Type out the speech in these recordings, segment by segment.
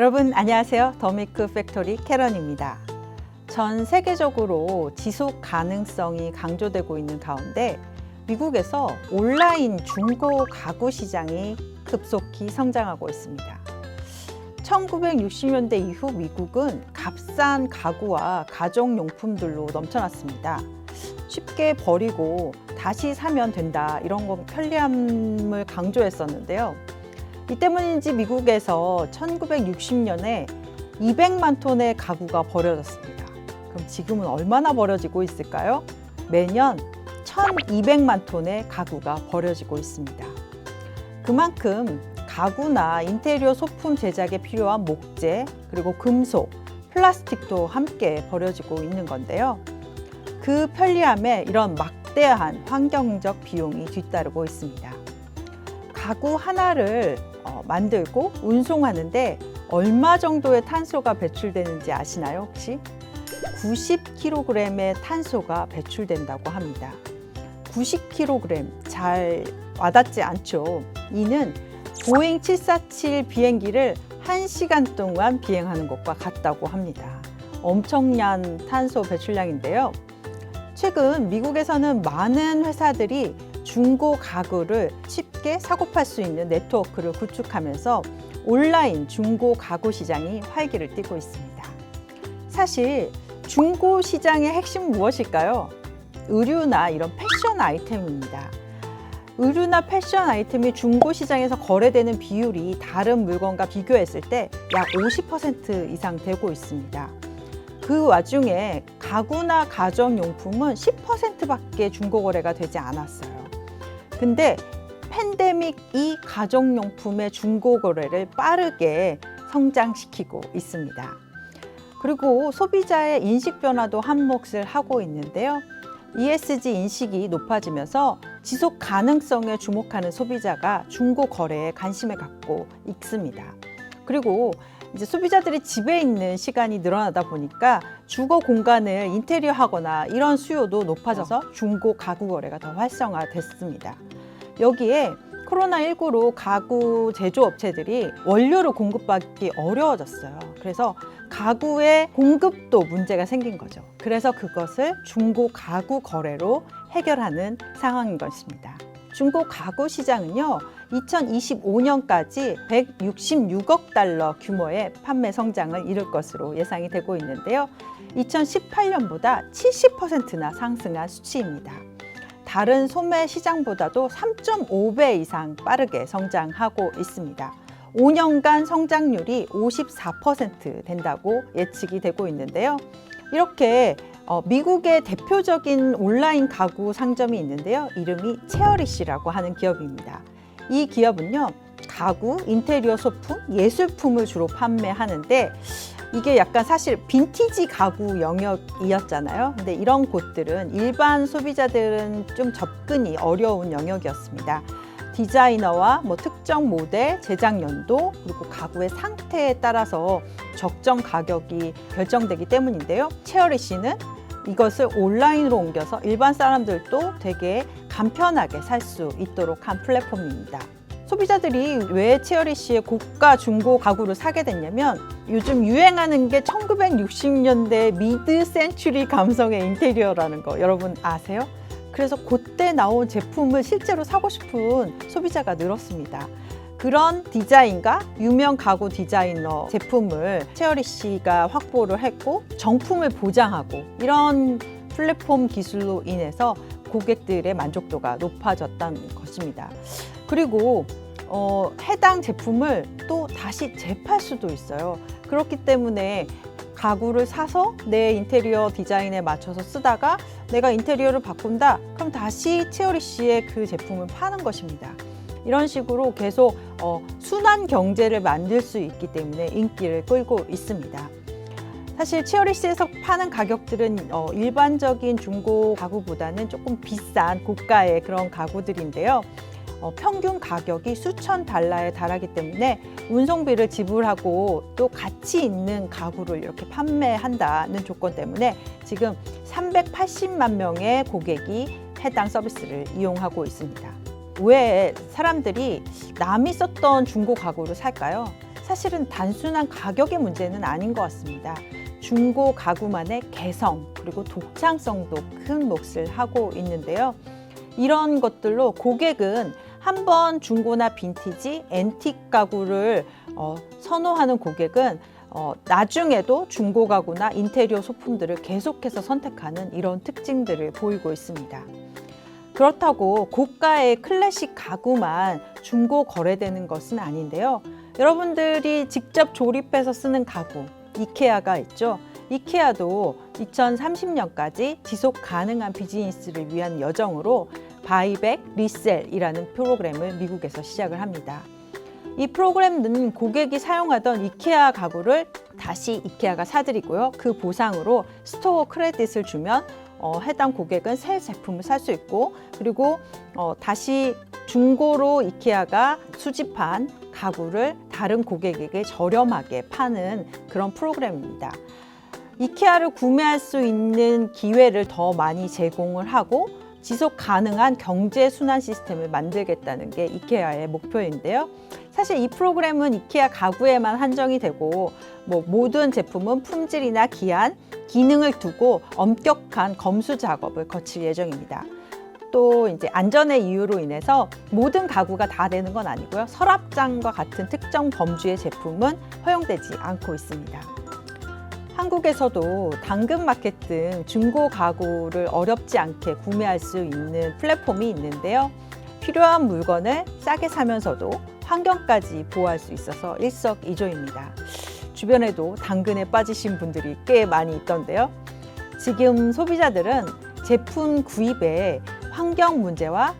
여러분 안녕하세요. 더메이크 팩토리 캐런입니다. 전 세계적으로 지속 가능성이 강조되고 있는 가운데 미국에서 온라인 중고 가구 시장이 급속히 성장하고 있습니다. 1960년대 이후 미국은 값싼 가구와 가정용품들로 넘쳐났습니다. 쉽게 버리고 다시 사면 된다, 이런 거 편리함을 강조했었는데요. 이 때문인지 미국에서 1960년에 200만 톤의 가구가 버려졌습니다. 그럼 지금은 얼마나 버려지고 있을까요? 매년 1200만 톤의 가구가 버려지고 있습니다. 그만큼 가구나 인테리어 소품 제작에 필요한 목재, 그리고 금속, 플라스틱도 함께 버려지고 있는 건데요. 그 편리함에 이런 막대한 환경적 비용이 뒤따르고 있습니다. 가구 하나를 만들고 운송하는데 얼마 정도의 탄소가 배출되는지 아시나요, 혹시? 90kg의 탄소가 배출된다고 합니다. 90kg, 잘 와닿지 않죠? 이는 보잉 747 비행기를 1시간 동안 비행하는 것과 같다고 합니다. 엄청난 탄소 배출량인데요. 최근 미국에서는 많은 회사들이 중고 가구를 쉽게 사고 팔 수 있는 네트워크를 구축하면서 온라인 중고 가구 시장이 활기를 띠고 있습니다. 사실 중고 시장의 핵심은 무엇일까요? 의류나 이런 패션 아이템입니다. 의류나 패션 아이템이 중고 시장에서 거래되는 비율이 다른 물건과 비교했을 때 약 50% 이상 되고 있습니다. 그 와중에 가구나 가정용품은 10%밖에 중고 거래가 되지 않았어요. 근데 팬데믹이 가정용품의 중고 거래를 빠르게 성장시키고 있습니다. 그리고 소비자의 인식 변화도 한 몫을 하고 있는데요. ESG 인식이 높아지면서 지속 가능성에 주목하는 소비자가 중고 거래에 관심을 갖고 있습니다. 그리고 이제 소비자들이 집에 있는 시간이 늘어나다 보니까 주거 공간을 인테리어하거나 이런 수요도 높아져서 중고 가구 거래가 더 활성화됐습니다. 여기에 코로나19로 가구 제조업체들이 원료를 공급받기 어려워졌어요. 그래서 가구의 공급도 문제가 생긴 거죠. 그래서 그것을 중고 가구 거래로 해결하는 상황인 것입니다. 중고 가구 시장은요, 2025년까지 166억 달러 규모의 판매 성장을 이룰 것으로 예상이 되고 있는데요. 2018년보다 70%나 상승한 수치입니다. 다른 소매 시장보다도 3.5배 이상 빠르게 성장하고 있습니다. 5년간 성장률이 54% 된다고 예측이 되고 있는데요. 이렇게 미국의 대표적인 온라인 가구 상점이 있는데요. 이름이 체어리시라고 하는 기업입니다. 이 기업은요, 가구, 인테리어 소품, 예술품을 주로 판매하는데 이게 약간 사실 빈티지 가구 영역이었잖아요. 근데 이런 곳들은 일반 소비자들은 좀 접근이 어려운 영역이었습니다. 디자이너와 특정 모델, 제작 연도, 그리고 가구의 상태에 따라서 적정 가격이 결정되기 때문인데요. 체어리시는 이것을 온라인으로 옮겨서 일반 사람들도 되게 간편하게 살 수 있도록 한 플랫폼입니다. 소비자들이 왜 체어리시의 고가 중고 가구를 사게 됐냐면 요즘 유행하는 게 1960년대 미드 센츄리 감성의 인테리어라는 거 여러분 아세요? 그래서 그때 나온 제품을 실제로 사고 싶은 소비자가 늘었습니다. 그런 디자인과 유명 가구 디자이너 제품을 체어리시가 확보를 했고 정품을 보장하고 이런 플랫폼 기술로 인해서 고객들의 만족도가 높아졌다는 것입니다. 그리고 해당 제품을 또 다시 재팔 수도 있어요. 그렇기 때문에 가구를 사서 내 인테리어 디자인에 맞춰서 쓰다가 내가 인테리어를 바꾼다? 그럼 다시 체어리시의 그 제품을 파는 것입니다. 이런 식으로 계속 순환 경제를 만들 수 있기 때문에 인기를 끌고 있습니다. 사실 체어리시에서 파는 가격들은 일반적인 중고 가구보다는 조금 비싼 고가의 그런 가구들인데요. 평균 가격이 수천 달러에 달하기 때문에 운송비를 지불하고 또 가치 있는 가구를 이렇게 판매한다는 조건 때문에 지금 380만 명의 고객이 해당 서비스를 이용하고 있습니다. 왜 사람들이 남이 썼던 중고 가구를 살까요? 사실은 단순한 가격의 문제는 아닌 것 같습니다. 중고 가구만의 개성 그리고 독창성도 큰 몫을 하고 있는데요. 이런 것들로 고객은 한번 중고나 빈티지, 앤틱 가구를 선호하는 고객은 나중에도 중고 가구나 인테리어 소품들을 계속해서 선택하는 이런 특징들을 보이고 있습니다. 그렇다고 고가의 클래식 가구만 중고 거래되는 것은 아닌데요. 여러분들이 직접 조립해서 쓰는 가구, 이케아가 있죠. 이케아도 2030년까지 지속 가능한 비즈니스를 위한 여정으로 바이백 리셀이라는 프로그램을 미국에서 시작을 합니다. 이 프로그램은 고객이 사용하던 이케아 가구를 다시 이케아가 사드리고요. 그 보상으로 스토어 크레딧을 주면 해당 고객은 새 제품을 살 수 있고, 그리고 다시 중고로 이케아가 수집한 가구를 다른 고객에게 저렴하게 파는 그런 프로그램입니다. 이케아를 구매할 수 있는 기회를 더 많이 제공을 하고 지속 가능한 경제 순환 시스템을 만들겠다는 게 이케아의 목표인데요. 사실 이 프로그램은 이케아 가구에만 한정이 되고 모든 제품은 품질이나 기한, 기능을 두고 엄격한 검수 작업을 거칠 예정입니다. 또 이제 안전의 이유로 인해서 모든 가구가 다 되는 건 아니고요. 서랍장과 같은 특정 범주의 제품은 허용되지 않고 있습니다. 한국에서도 당근마켓 등 중고 가구를 어렵지 않게 구매할 수 있는 플랫폼이 있는데요. 필요한 물건을 싸게 사면서도 환경까지 보호할 수 있어서 일석이조입니다. 주변에도 당근에 빠지신 분들이 꽤 많이 있던데요. 지금 소비자들은 제품 구입에 환경 문제와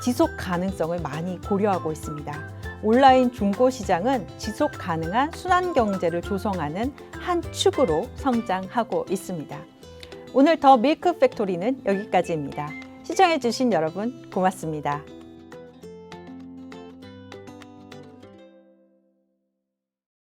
지속 가능성을 많이 고려하고 있습니다. 온라인 중고 시장은 지속 가능한 순환 경제를 조성하는 한 축으로 성장하고 있습니다. 오늘 더 밀크 팩토리는 여기까지입니다. 시청해주신 여러분 고맙습니다.